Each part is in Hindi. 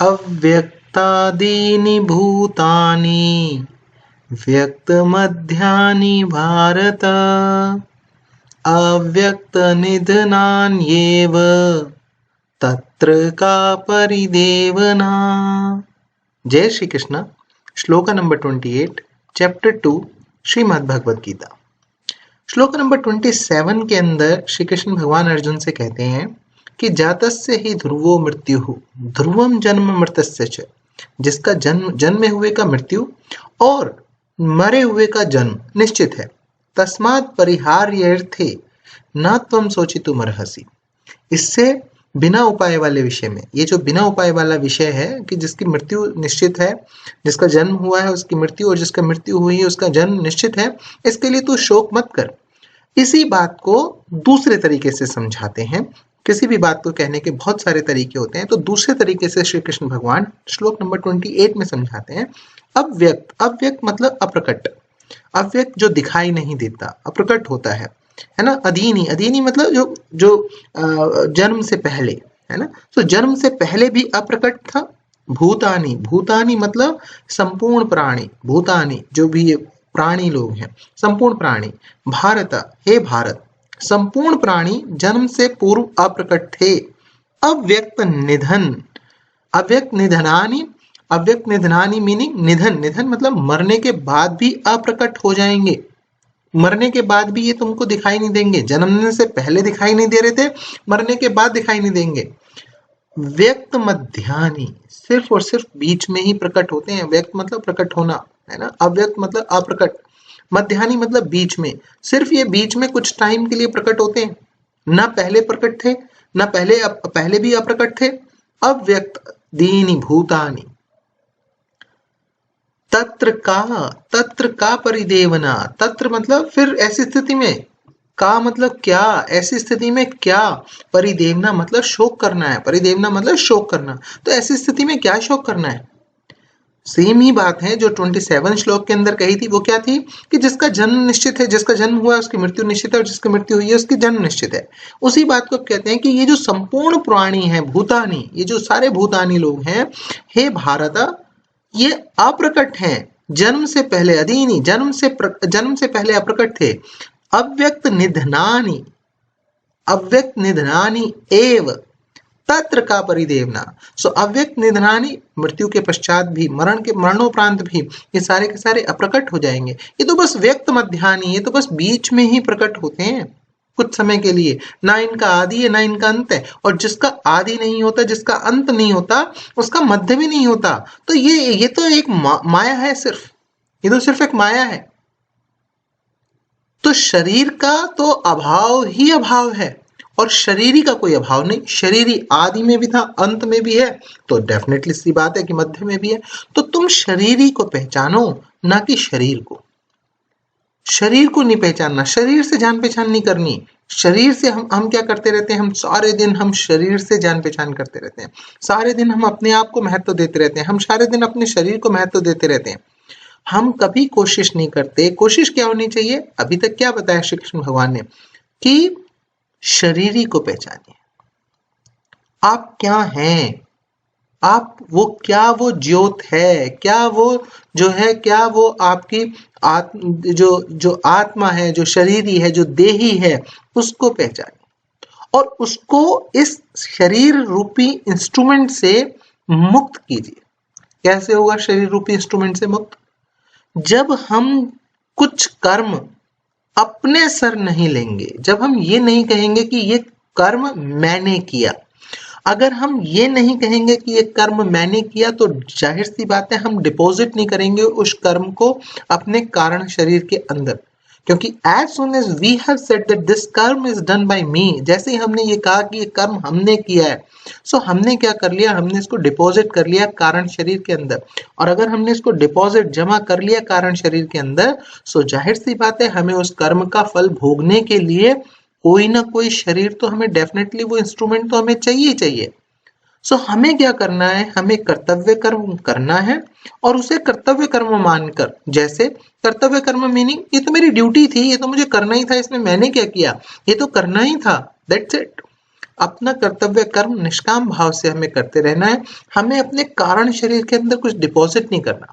अव्यक्तादीनि भूतानि व्यक्तमध्यानि भारत अव्यक्तनिधनान्येव तत्र का परिदेवना। जय श्री कृष्ण। श्लोक नंबर 28, चैप्टर 2, श्रीमद् भगवद गीता। श्लोक नंबर 27 के अंदर श्री कृष्ण भगवान अर्जुन से कहते हैं कि जातस्य ही ध्रुवो मृत्युः ध्रुवम जन्म मृतस्य च, जिसका जन्मे हुए का मृत्यु और मरे हुए का जन्म निश्चित है। तस्मात् परिहार्यर्थे न त्वं शोचितुमर्हसि। इससे बिना उपाय वाले विषय में, ये जो बिना उपाय वाला विषय है कि जिसकी मृत्यु निश्चित है, जिसका जन्म हुआ है उसकी मृत्यु, और जिसका मृत्यु हुई है उसका जन्म निश्चित है, इसके लिए तू शोक मत कर। इसी बात को दूसरे तरीके से समझाते हैं। किसी भी बात को कहने के बहुत सारे तरीके होते हैं, तो दूसरे तरीके से श्री कृष्ण भगवान श्लोक नंबर 28 में समझाते हैं। अव्यक्त मतलब अप्रकट, अव्यक्त जो दिखाई नहीं देता, अप्रकट होता है ना। अधीनी मतलब जो जन्म से पहले, है ना। तो जन्म से पहले भी अप्रकट था। भूतानी मतलब संपूर्ण प्राणी, भूतानी जो भी प्राणी लोग हैं, संपूर्ण प्राणी। भारत, हे भारत, संपूर्ण प्राणी जन्म से पूर्व अप्रकट थे। अव्यक्त निधनानि मीनिंग निधन मतलब मरने के बाद भी अप्रकट हो जाएंगे। मरने के बाद भी ये तुमको दिखाई नहीं देंगे। जन्मने से पहले दिखाई नहीं दे रहे थे, मरने के बाद दिखाई नहीं देंगे। व्यक्त मध्यानि, सिर्फ और सिर्फ बीच में ही प्रकट होते हैं। व्यक्त मतलब प्रकट होना, है ना। अव्यक्त मतलब अप्रकट, मध्यानि मतलब बीच में। सिर्फ ये बीच में कुछ टाइम के लिए प्रकट होते हैं, ना पहले प्रकट थे, ना पहले भी अप्रकट थे। अव्यक्त दीनि भूतानि तत्र का परिदेवना। तत्र मतलब फिर ऐसी स्थिति में, का मतलब क्या, ऐसी स्थिति में क्या, परिदेवना मतलब शोक करना है। परिदेवना मतलब शोक करना। तो ऐसी स्थिति में क्या शोक करना है। सेम ही बात है जो 27 श्लोक के अंदर कही थी। वो क्या थी कि जिसका जन्म निश्चित है, जिसका जन्म हुआ उसकी मृत्यु निश्चित है, और जिसकी मृत्यु हुई है उसकी जन्म निश्चित है। उसी बात को कहते हैं कि ये जो संपूर्ण प्राणी है, भूतानी, ये जो सारे भूतानी लोग हैं, हे भारत, ये अप्रकट हैं। जन्म से पहले अधीनी, जन्म से पहले अप्रकट थे। अव्यक्त निधनानि एव तत्र का परिदेवना। सो अव्यक्त निधनानि, मृत्यु के पश्चात भी, मरणोपरांत भी ये सारे के सारे अप्रकट हो जाएंगे। ये तो बस व्यक्त मध्यानि, ये तो बस बीच में ही प्रकट होते हैं कुछ समय के लिए। ना इनका आदि है ना इनका अंत है, और जिसका आदि नहीं होता, जिसका अंत नहीं होता, उसका मध्य भी नहीं होता। तो ये तो एक माया है, सिर्फ ये तो सिर्फ एक माया है। तो शरीर का तो अभाव ही अभाव है, और शरीरी का कोई अभाव नहीं। शरीरी आदि में भी था, अंत में भी है, तो डेफिनेटली सी बात है कि मध्य में भी है। तो तुम शरीरी को पहचानो, ना कि शरीर को। शरीर को नहीं पहचानना, शरीर से जान पहचान नहीं करनी। शरीर से हम क्या करते रहते हैं, हम सारे दिन हम शरीर से जान पहचान करते रहते हैं। सारे दिन हम अपने आप को महत्व देते रहते हैं, हम सारे दिन अपने शरीर को महत्व देते रहते हैं। हम कभी कोशिश नहीं करते। कोशिश क्या होनी चाहिए, अभी तक क्या बताया श्री कृष्ण भगवान ने, कि शरीरी को पहचानिए। आप क्या हैं, आप वो क्या, वो ज्योत है क्या, वो जो है क्या, वो आपकी जो आत्मा है, जो शरीरी है, जो देही है, उसको पहचानिए और उसको इस शरीर रूपी इंस्ट्रूमेंट से मुक्त कीजिए। कैसे होगा शरीर रूपी इंस्ट्रूमेंट से मुक्त? जब हम कुछ कर्म अपने सर नहीं लेंगे, जब हम ये नहीं कहेंगे कि ये कर्म मैंने किया। अगर हम ये नहीं कहेंगे कि ये कर्म मैंने किया, तो जाहिर सी बात है हम डिपॉजिट नहीं करेंगे उस कर्म को अपने कारण शरीर के अंदर। क्योंकि as soon as we have said that this karma is done by me, जैसे ही हमने ये कहा कि ये कर्म हमने किया है, सो हमने क्या कर लिया, हमने इसको डिपॉजिट कर लिया कारण शरीर के अंदर। और अगर हमने इसको डिपॉजिट जमा कर लिया कारण शरीर के अंदर, सो जाहिर सी बात है हमें उस कर्म का फल भोगने के लिए कोई ना कोई शरीर तो हमें डेफिनेटली, वो इंस्ट्रूमेंट तो हमें चाहिए चाहिए। सो हमें क्या करना है, हमें कर्तव्य कर्म करना है और उसे कर्तव्य कर्म मानकर, जैसे कर्तव्य कर्म मीनिंग ये तो मेरी ड्यूटी थी, ये तो मुझे करना ही था, इसमें मैंने क्या किया, ये तो करना ही था, दैट्स इट। अपना कर्तव्य कर्म निष्काम भाव से हमें करते रहना है। हमें अपने कारण शरीर के अंदर कुछ डिपॉजिट नहीं करना,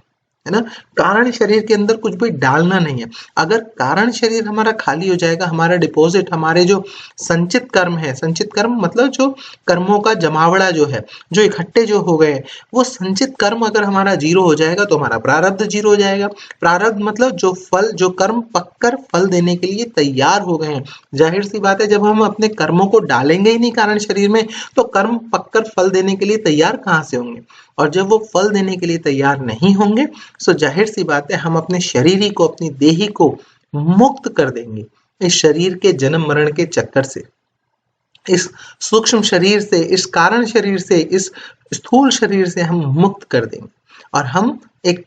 है ना। कारण शरीर के अंदर कुछ भी डालना नहीं है। अगर कारण शरीर हमारा खाली हो जाएगा, हमारा डिपॉजिट, हमारे जो संचित कर्म है, संचित कर्म मतलब जो कर्मों का जमावड़ा जो है, जो इकट्ठे जो हो गए, वो संचित कर्म अगर हमारा जीरो हो जाएगा तो हमारा प्रारब्ध जीरो हो जाएगा। प्रारब्ध मतलब जो फल, जो कर्म पककर फल देने के लिए तैयार हो गए हैं। जाहिर सी बात है, जब हम अपने कर्मों को डालेंगे ही नहीं कारण शरीर में, तो कर्म पककर फल देने के लिए तैयार कहाँ से होंगे। और जब वो फल देने के लिए तैयार नहीं होंगे, सो जाहिर सी बात है हम अपने शरीरी को, अपनी देही को मुक्त कर देंगे इस शरीर के जन्म मरण के चक्कर से, इस सूक्ष्म शरीर से, इस कारण शरीर से, इस स्थूल शरीर से हम मुक्त कर देंगे। और हम एक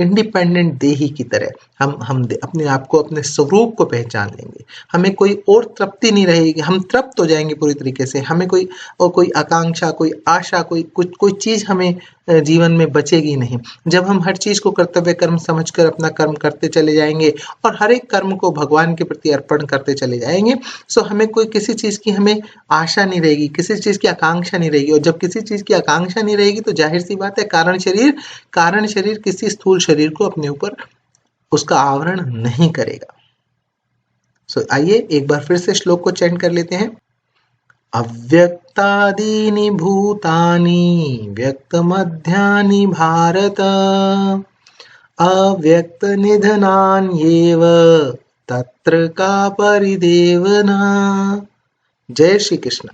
इंडिपेंडेंट देही की तरह हम अपने आप को, अपने स्वरूप को पहचान लेंगे। हमें कोई और तृप्ति नहीं रहेगी, हम तृप्त हो जाएंगे पूरी तरीके से। हमें कोई आकांक्षा, कोई आशा, कोई चीज हमें जीवन में बचेगी नहीं। जब हम हर चीज को कर्तव्य कर्म समझकर अपना कर्म करते चले जाएंगे और हर एक कर्म को भगवान के प्रति अर्पण करते चले जाएंगे, सो हमें कोई किसी चीज की हमें आशा नहीं रहेगी, किसी चीज की आकांक्षा नहीं रहेगी। और जब किसी चीज की आकांक्षा नहीं रहेगी तो जाहिर सी बात है कारण शरीर किसी स्थूल शरीर को अपने ऊपर उसका आवरण नहीं करेगा। सो आइए एक बार फिर से श्लोक को चैंट कर लेते हैं। अव्यक्तादीनि भूतानि व्यक्तमध्यानि भारत अव्यक्तनिधनान्येव तत्र का परिदेवना। जय श्री कृष्ण।